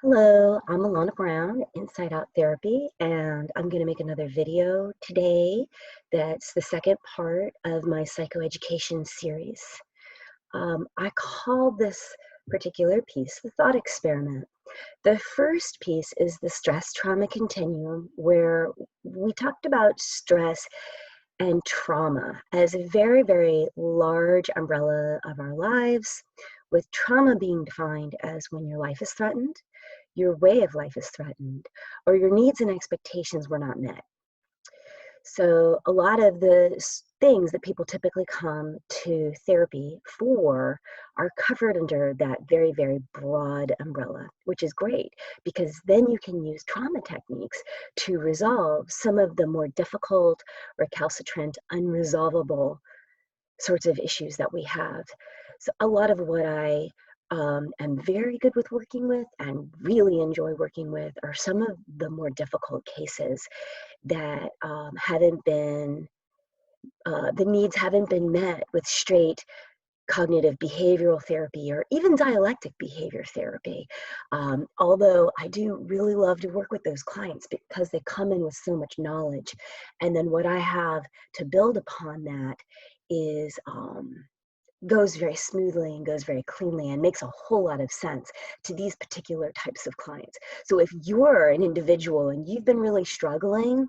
Hello, I'm Alana Brown, Inside Out Therapy, and I'm going to make another video today that's the second part of my psychoeducation series. I call this particular piece the thought experiment. The first piece is the stress trauma continuum, where we talked about stress and trauma as a very, very large umbrella of our lives, with trauma being defined as when your life is threatened, your way of life is threatened, or your needs and expectations were not met. So a lot of the things that people typically come to therapy for are covered under that very, very broad umbrella, which is great because then you can use trauma techniques to resolve some of the more difficult, recalcitrant, unresolvable sorts of issues that we have. So a lot of what I am very good with working with and really enjoy working with are some of the more difficult cases that haven't been, the needs haven't been met with straight cognitive behavioral therapy or even dialectic behavior therapy. Although I do really love to work with those clients because they come in with so much knowledge. And then what I have to build upon that is goes very smoothly and goes very cleanly and makes a whole lot of sense to these particular types of clients. So if you're an individual and you've been really struggling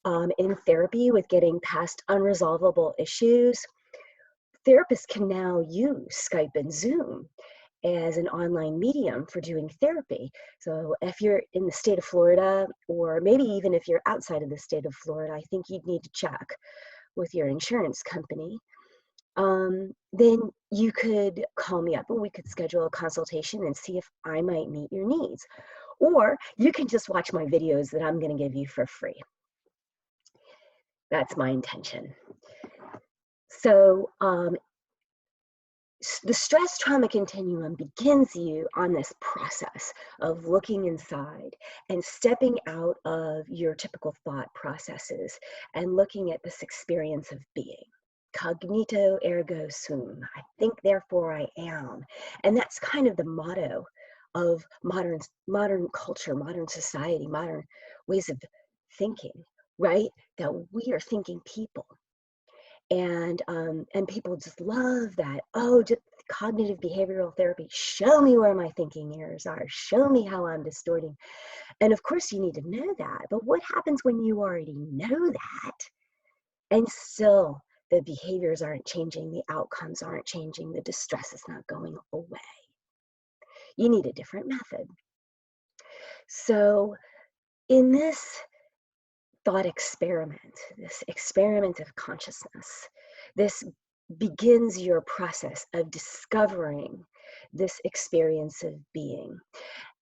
in therapy with getting past unresolvable issues, therapists can now use Skype and Zoom as an online medium for doing therapy. So if you're in the state of Florida, or maybe even if you're outside of the state of Florida, I think you'd need to check with your insurance company. Then you could call me up and we could schedule a consultation and see if I might meet your needs. Or you can just watch my videos that I'm going to give you for free. That's my intention. So the stress trauma continuum begins you on this process of looking inside and stepping out of your typical thought processes and looking at this experience of being. Cognito ergo sum. I think, therefore I am. And that's kind of the motto of modern culture, modern society, modern ways of thinking, right? That we are thinking people. And people just love that. Oh, just cognitive behavioral therapy. Show me where my thinking errors are. Show me how I'm distorting. And of course, you need to know that. But what happens when you already know that, and still the behaviors aren't changing, the outcomes aren't changing, the distress is not going away? You need a different method. So in this thought experiment, this experiment of consciousness, this begins your process of discovering this experience of being.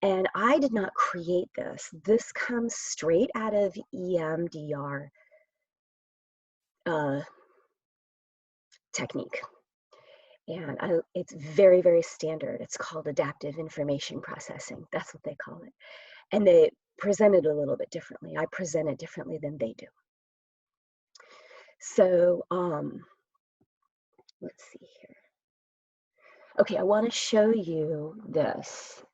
And I did not create this. This comes straight out of EMDR technique. And it's very, very standard. It's called adaptive information processing. That's what they call it. And they present it a little bit differently. I present it differently than they do. So let's see here. Okay, I want to show you this.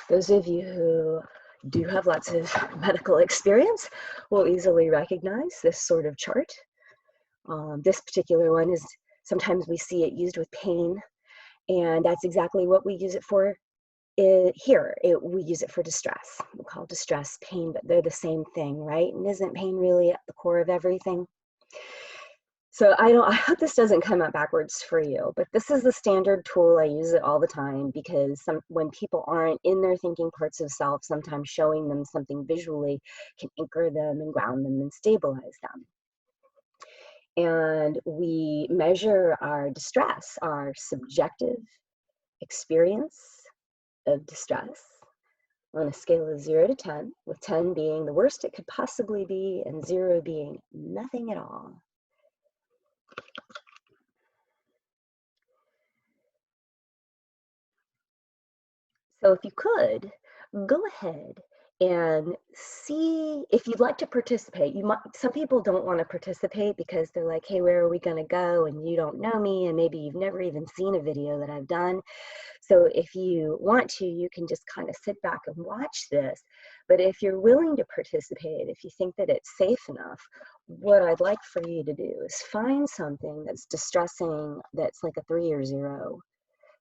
Those of you who do have lots of medical experience will easily recognize this sort of chart. This particular one is, sometimes we see it used with pain, and that's exactly what we use it for here. We use it for distress. We call distress pain, but they're the same thing, right? And isn't pain really at the core of everything? So I hope this doesn't come out backwards for you, but this is the standard tool. I use it all the time because when people aren't in their thinking parts of self, sometimes showing them something visually can anchor them and ground them and stabilize them. And we measure our distress, our subjective experience of distress, on a scale of 0 to 10, with 10 being the worst it could possibly be and 0 being nothing at all. So if you could, go ahead and see if you'd like to participate. Some people don't want to participate because they're like, hey, where are we going to go? And you don't know me, and maybe you've never even seen a video that I've done. So if you want to, you can just kind of sit back and watch this. But if you're willing to participate, if you think that it's safe enough, what I'd like for you to do is find something that's distressing, that's like a 3 or 0.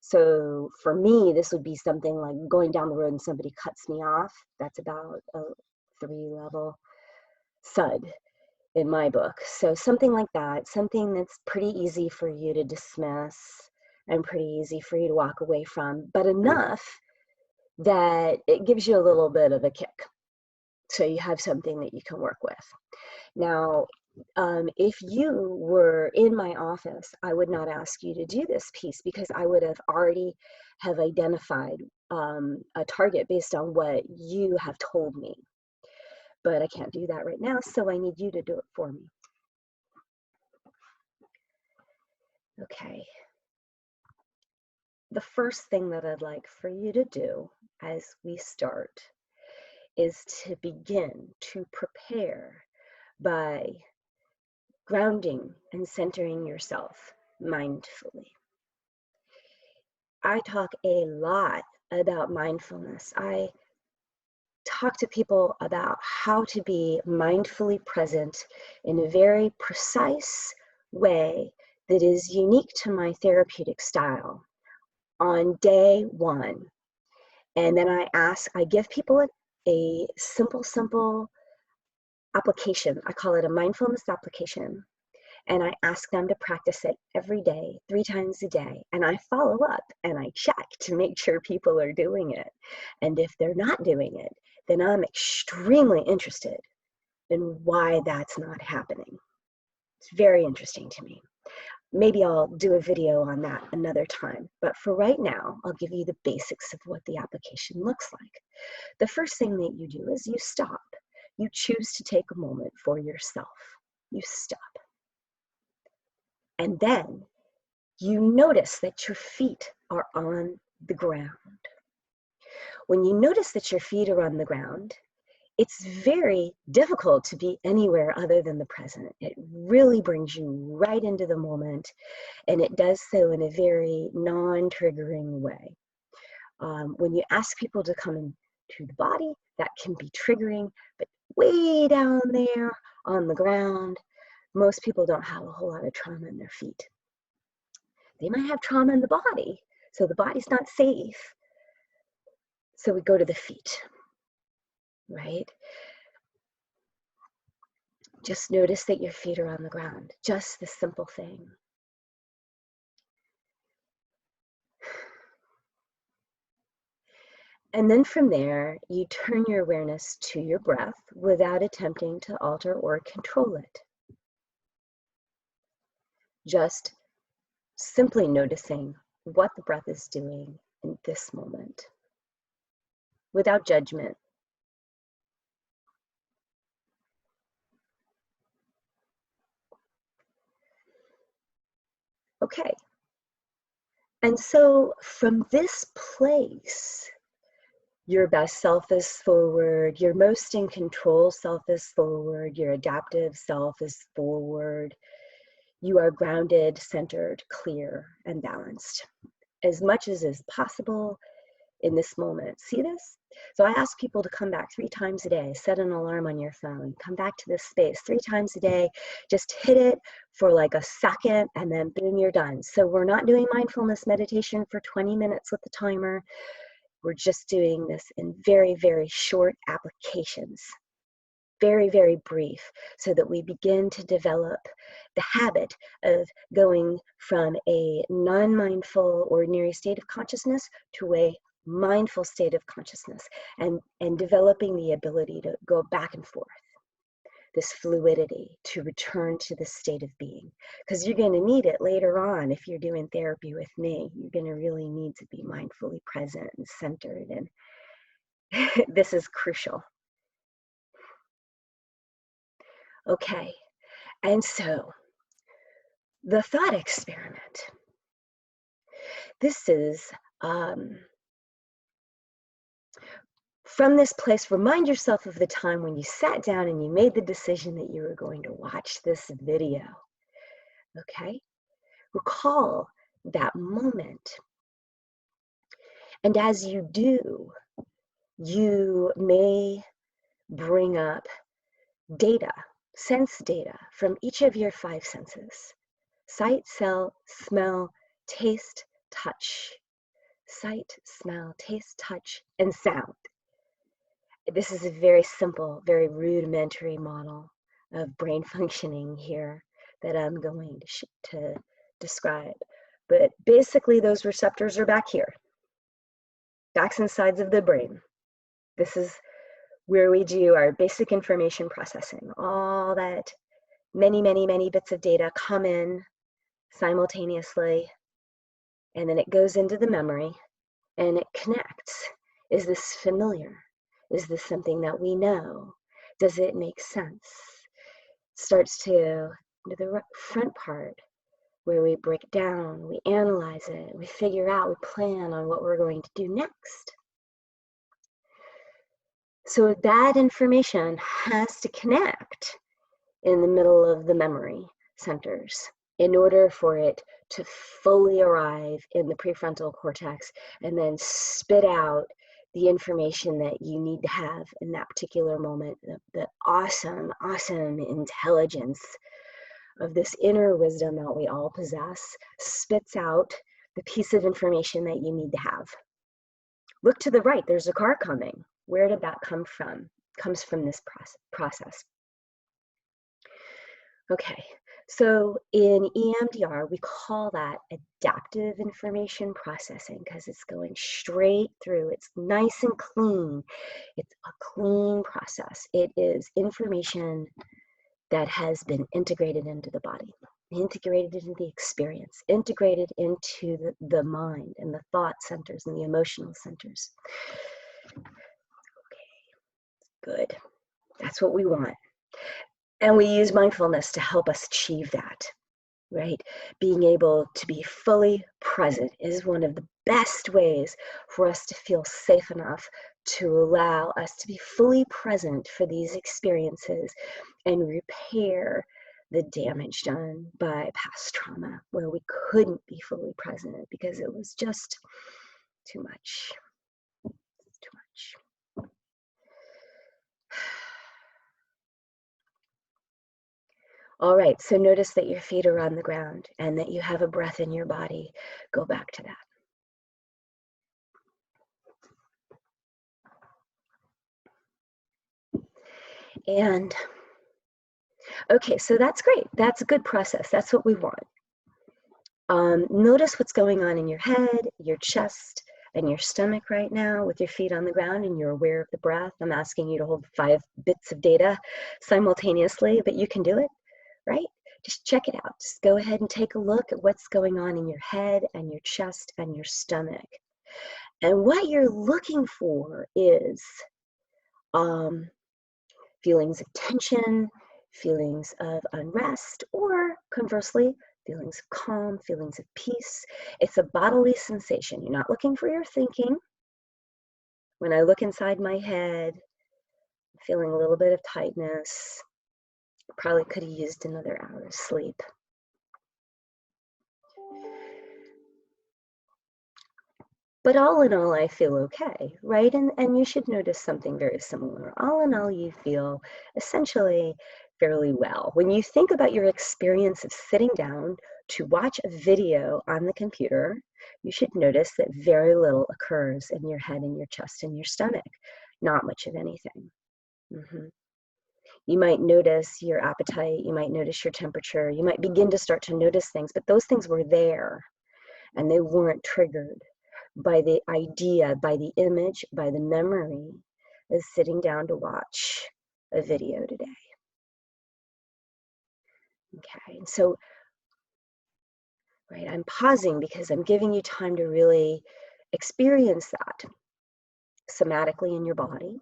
So for me, this would be something like going down the road and somebody cuts me off. That's about a 3-level SUD in my book. So something like that, something that's pretty easy for you to dismiss and pretty easy for you to walk away from, but enough that it gives you a little bit of a kick. So you have something that you can work with. Now, if you were in my office, I would not ask you to do this piece because I would have already have identified a target based on what you have told me. But I can't do that right now, so I need you to do it for me. Okay. The first thing that I'd like for you to do as we start is to begin to prepare by grounding and centering yourself mindfully. I talk a lot about mindfulness. I talk to people about how to be mindfully present in a very precise way that is unique to my therapeutic style on day 1. And then I give people a simple application. I call it a mindfulness application. And I ask them to practice it every day, 3 times a day. And I follow up and I check to make sure people are doing it. And if they're not doing it, then I'm extremely interested in why that's not happening. It's very interesting to me. Maybe I'll do a video on that another time. But for right now, I'll give you the basics of what the application looks like. The first thing that you do is you stop. You choose to take a moment for yourself. You stop. And then you notice that your feet are on the ground. When you notice that your feet are on the ground, it's very difficult to be anywhere other than the present. It really brings you right into the moment, and it does so in a very non-triggering way. When you ask people to come into the body, that can be triggering, but way down there on the ground, most people don't have a whole lot of trauma in their feet. They might have trauma in the body, so the body's not safe. So we go to the feet, right? Just notice that your feet are on the ground, just this simple thing. And then from there, you turn your awareness to your breath without attempting to alter or control it. Just simply noticing what the breath is doing in this moment, without judgment. Okay. And so from this place, your best self is forward, your most in control self is forward, your adaptive self is forward. You are grounded, centered, clear, and balanced as much as is possible in this moment. See this? So I ask people to come back 3 times a day, set an alarm on your phone, come back to this space 3 times a day, just hit it for like a second and then boom, you're done. So we're not doing mindfulness meditation for 20 minutes with the timer. We're just doing this in very, very short applications, very, very brief, so that we begin to develop the habit of going from a non-mindful ordinary state of consciousness to a mindful state of consciousness, and developing the ability to go back and forth, this fluidity to return to the state of being, because you're going to need it later on. If you're doing therapy with me, you're going to really need to be mindfully present and centered, and this is crucial. Okay, and so the thought experiment. This is from this place, remind yourself of the time when you sat down and you made the decision that you were going to watch this video. Okay? Recall that moment. And as you do, you may bring up data, sense data from each of your 5 senses. Sight, smell, taste, touch. Sight, smell, taste, touch, and sound. This is a very simple, very rudimentary model of brain functioning here that I'm going to describe. But basically, those receptors are back here, backs and sides of the brain. This is where we do our basic information processing. All that many, many, many bits of data come in simultaneously, and then it goes into the memory, and it connects. Is this familiar? Is this something that we know? Does it make sense? It starts to the front part where we break down, we analyze it, we figure out, we plan on what we're going to do next. So that information has to connect in the middle of the memory centers in order for it to fully arrive in the prefrontal cortex and then spit out the information that you need to have in that particular moment, the awesome, awesome intelligence of this inner wisdom that we all possess spits out the piece of information that you need to have. Look to the right, there's a car coming. Where did that come from? It comes from this process. Okay, so in EMDR, we call that adaptive information processing because it's going straight through. It's nice and clean. It's a clean process. It is information that has been integrated into the body, integrated into the experience, integrated into the mind and the thought centers and the emotional centers. Okay, good. That's what we want. And we use mindfulness to help us achieve that, right? Being able to be fully present is one of the best ways for us to feel safe enough to allow us to be fully present for these experiences and repair the damage done by past trauma where we couldn't be fully present because it was just too much. Too much. All right, so notice that your feet are on the ground and that you have a breath in your body. Go back to that. And okay, so that's great. That's a good process. That's what we want. Notice what's going on in your head, your chest, and your stomach right now with your feet on the ground and you're aware of the breath. I'm asking you to hold 5 bits of data simultaneously, but you can do it, right? Just check it out. Just go ahead and take a look at what's going on in your head and your chest and your stomach. And what you're looking for is feelings of tension, feelings of unrest, or conversely, feelings of calm, feelings of peace. It's a bodily sensation. You're not looking for your thinking. When I look inside my head, I'm feeling a little bit of tightness. Probably could have used another hour of sleep. But all in all, I feel okay, right? And you should notice something very similar. All in all, you feel essentially fairly well. When you think about your experience of sitting down to watch a video on the computer, you should notice that very little occurs in your head and your chest and your stomach. Not much of anything. You might notice your appetite, you might notice your temperature, you might begin to start to notice things, but those things were there and they weren't triggered by the idea, by the image, by the memory of sitting down to watch a video today. Okay, and so, right, I'm pausing because I'm giving you time to really experience that somatically in your body,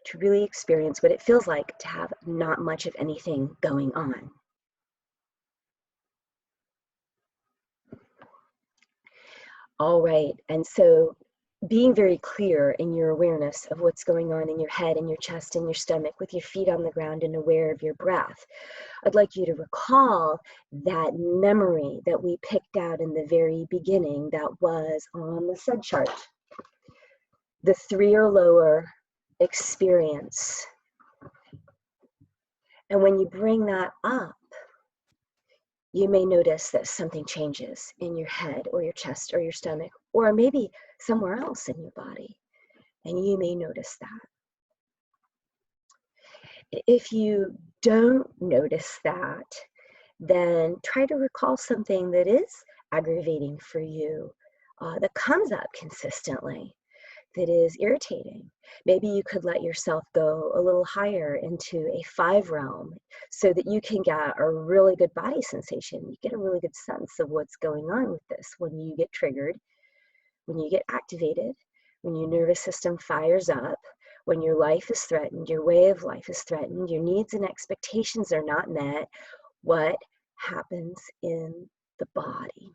to really experience what it feels like to have not much of anything going on. All right, and so being very clear in your awareness of what's going on in your head and your chest and your stomach with your feet on the ground and aware of your breath. I'd like you to recall that memory that we picked out in the very beginning that was on the SUD chart. The 3 or lower experience. And when you bring that up, you may notice that something changes in your head or your chest or your stomach, or maybe somewhere else in your body. And you may notice that. If you don't notice that, then try to recall something that is aggravating for you, that comes up consistently, that is irritating. Maybe you could let yourself go a little higher into a 5 realm so that you can get a really good body sensation. You get a really good sense of what's going on with this when you get triggered, when you get activated, when your nervous system fires up, when your life is threatened, your way of life is threatened, your needs and expectations are not met. What happens in the body?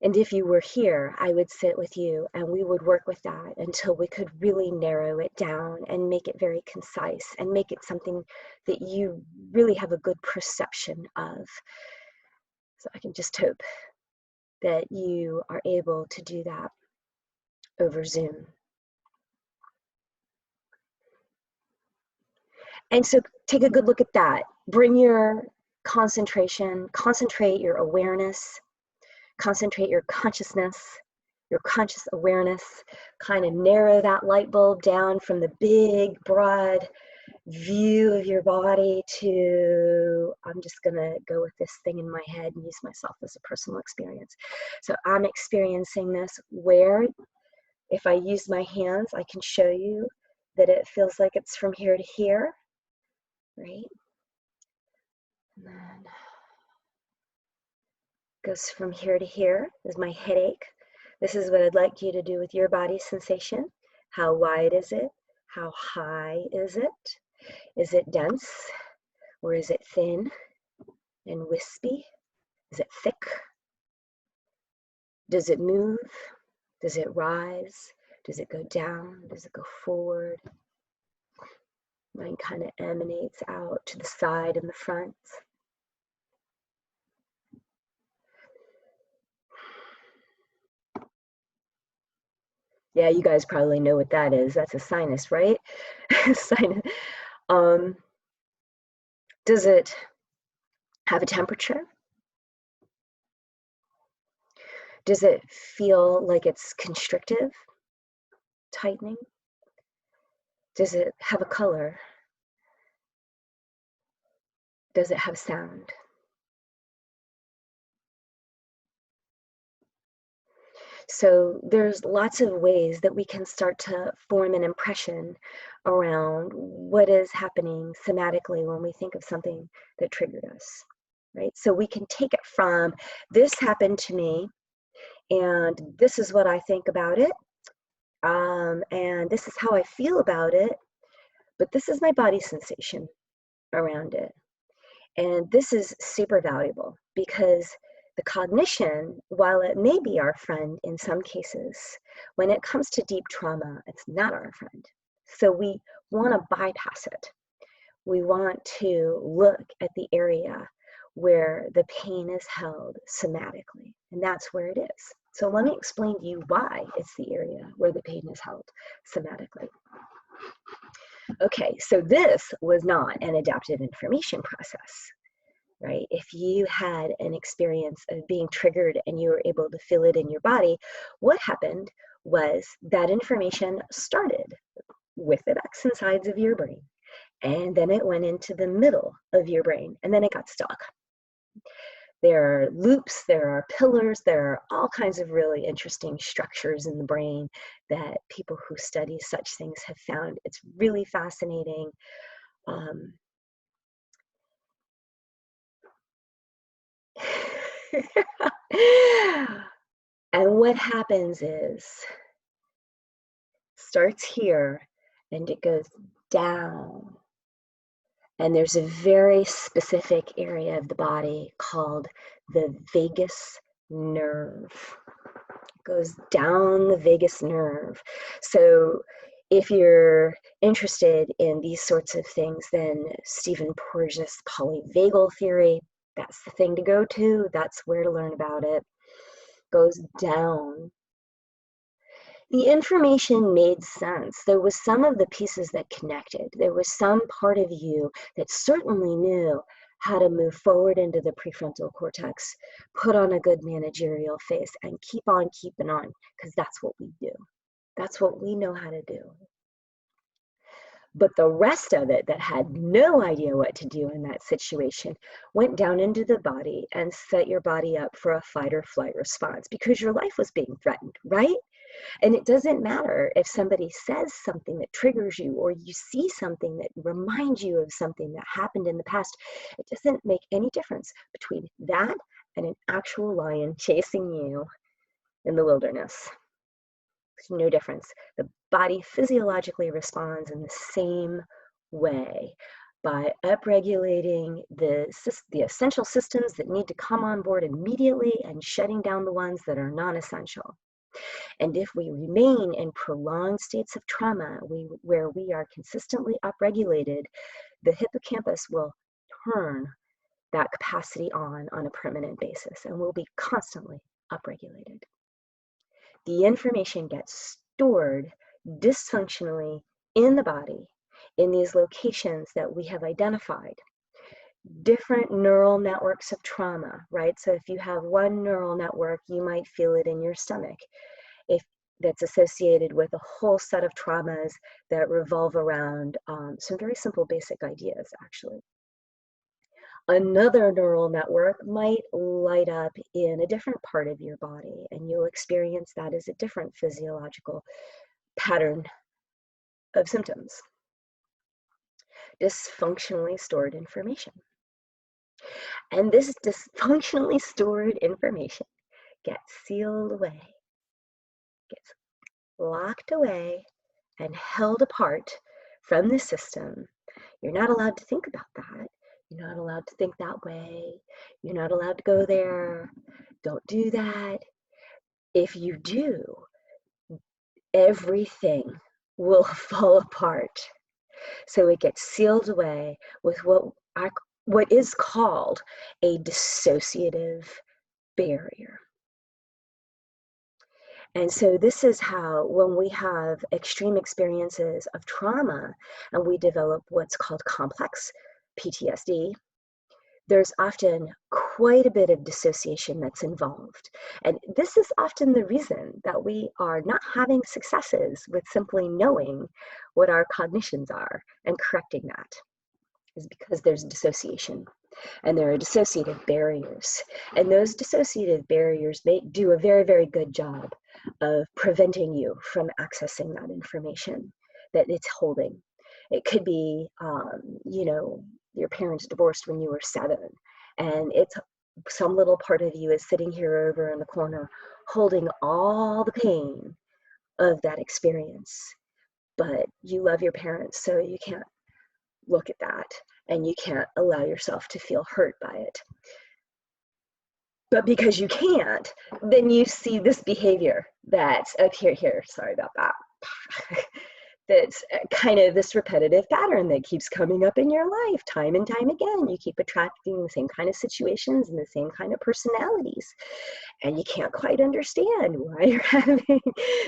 And if you were here, I would sit with you and we would work with that until we could really narrow it down and make it very concise and make it something that you really have a good perception of. So I can just hope that you are able to do that over Zoom. And so take a good look at that. Bring your concentration, concentrate your awareness, concentrate your consciousness, your conscious awareness, kind of narrow that light bulb down from the big, broad view of your body to, I'm just gonna go with this thing in my head and use myself as a personal experience. So I'm experiencing this where, if I use my hands, I can show you that it feels like it's from here to here, right? And then goes from here to here is my headache. This is what I'd like you to do with your body sensation. How wide is it? How high is it? Is it dense or is it thin and wispy? Is it thick? Does it move? Does it rise? Does it go down? Does it go forward? Mine kind of emanates out to the side and the front. Yeah, you guys probably know what that is. That's a sinus, right? Sinus. Does it have a temperature? Does it feel like it's constrictive, tightening? Does it have a color? Does it have sound? So there's lots of ways that we can start to form an impression around what is happening somatically when we think of something that triggered us, right? So we can take it from, this happened to me, and this is what I think about it, and this is how I feel about it, but this is my body sensation around it. And this is super valuable because the cognition, while it may be our friend in some cases, when it comes to deep trauma, it's not our friend. So we want to bypass it. We want to look at the area where the pain is held somatically, and that's where it is. So let me explain to you why it's the area where the pain is held somatically. Okay, so this was not an adaptive information process, right? If you had an experience of being triggered and you were able to feel it in your body, what happened was that information started with the backs and sides of your brain, and then it went into the middle of your brain, and then it got stuck. There are loops, there are pillars, there are all kinds of really interesting structures in the brain that people who study such things have found. It's really fascinating. And what happens is, starts here and it goes down. And there's a very specific area of the body called the vagus nerve. goes down the vagus nerve. So if you're interested in these sorts of things, then Stephen Porges Polyvagal Theory, that's the thing to go to. That's where to learn about it. Goes down. The information made sense. There was some of the pieces that connected. There was some part of you that certainly knew how to move forward into the prefrontal cortex, put on a good managerial face, and keep on keeping on, because that's what we do. That's what we know how to do. But the rest of it that had no idea what to do in that situation went down into the body and set your body up for a fight or flight response because your life was being threatened, right? And it doesn't matter if somebody says something that triggers you or you see something that reminds you of something that happened in the past. It doesn't make any difference between that and an actual lion chasing you in the wilderness. There's no difference. The body physiologically responds in the same way by upregulating the essential systems that need to come on board immediately and shutting down the ones that are non-essential. And if we remain in prolonged states of trauma where we are consistently upregulated, the hippocampus will turn that capacity on a permanent basis and will be constantly upregulated. The information gets stored dysfunctionally in the body in these locations that we have identified. Different neural networks of trauma, right? So if you have one neural network, you might feel it in your stomach. If that's associated with a whole set of traumas that revolve around some very simple basic ideas, actually. Another neural network might light up in a different part of your body, and you'll experience that as a different physiological pattern of symptoms. Dysfunctionally stored information. And this dysfunctionally stored information gets sealed away, gets locked away and held apart from the system. You're not allowed to think about that. You're not allowed to think that way. You're not allowed to go there. Don't do that. If you do, everything will fall apart. So it gets sealed away with what is called a dissociative barrier. And so this is how, when we have extreme experiences of trauma and we develop what's called complex PTSD, there's often quite a bit of dissociation that's involved. And this is often the reason that we are not having successes with simply knowing what our cognitions are and correcting that, is because there's dissociation. And there are dissociative barriers. And those dissociative barriers do a very, very good job of preventing you from accessing that information that it's holding. It could be, your parents divorced when you were 7, and it's some little part of you is sitting here over in the corner holding all the pain of that experience. But you love your parents, so you can't look at that, and you can't allow yourself to feel hurt by it. But because you can't, then you see this behavior that's up here, sorry about that. That's kind of this repetitive pattern that keeps coming up in your life time and time again. You keep attracting the same kind of situations and the same kind of personalities. And you can't quite understand why you're having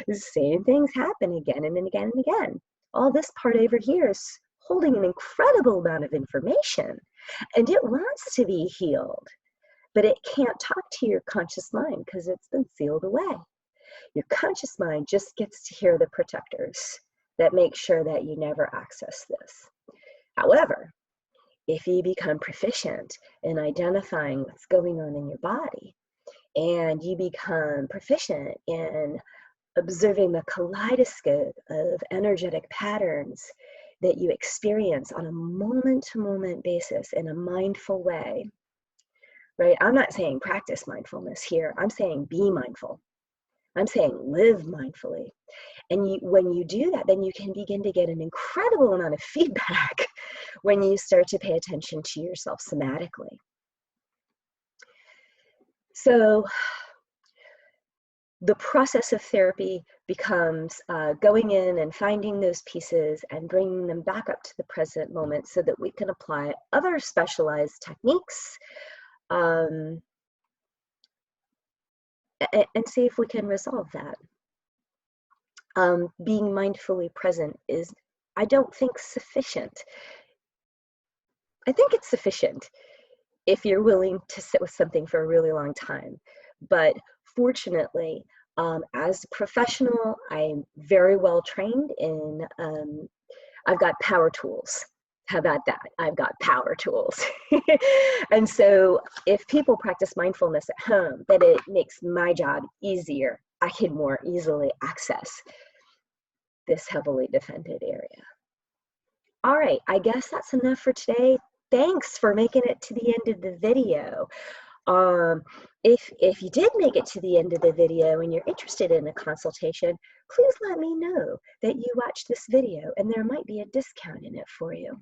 the same things happen again and again and again. All this part over here is holding an incredible amount of information, and it wants to be healed, but it can't talk to your conscious mind because it's been sealed away. Your conscious mind just gets to hear the protectors that make sure that you never access this. However, if you become proficient in identifying what's going on in your body, and you become proficient in observing the kaleidoscope of energetic patterns that you experience on a moment-to-moment basis in a mindful way, right? I'm not saying practice mindfulness here. I'm saying be mindful. I'm saying live mindfully. And when you do that, then you can begin to get an incredible amount of feedback when you start to pay attention to yourself somatically. So the process of therapy becomes going in and finding those pieces and bringing them back up to the present moment so that we can apply other specialized techniques and see if we can resolve that. Being mindfully present is, I don't think, sufficient. I think it's sufficient if you're willing to sit with something for a really long time. But fortunately, as a professional, I'm very well trained in, I've got power tools. How about that? I've got power tools. And so if people practice mindfulness at home, then it makes my job easier. I can more easily access this heavily defended area. All right, I guess that's enough for today. Thanks for making it to the end of the video. If you did make it to the end of the video and you're interested in a consultation, please let me know that you watched this video and there might be a discount in it for you.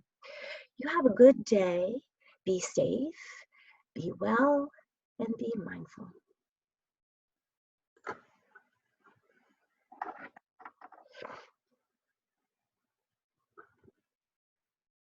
You have a good day. Be safe, be well, and be mindful.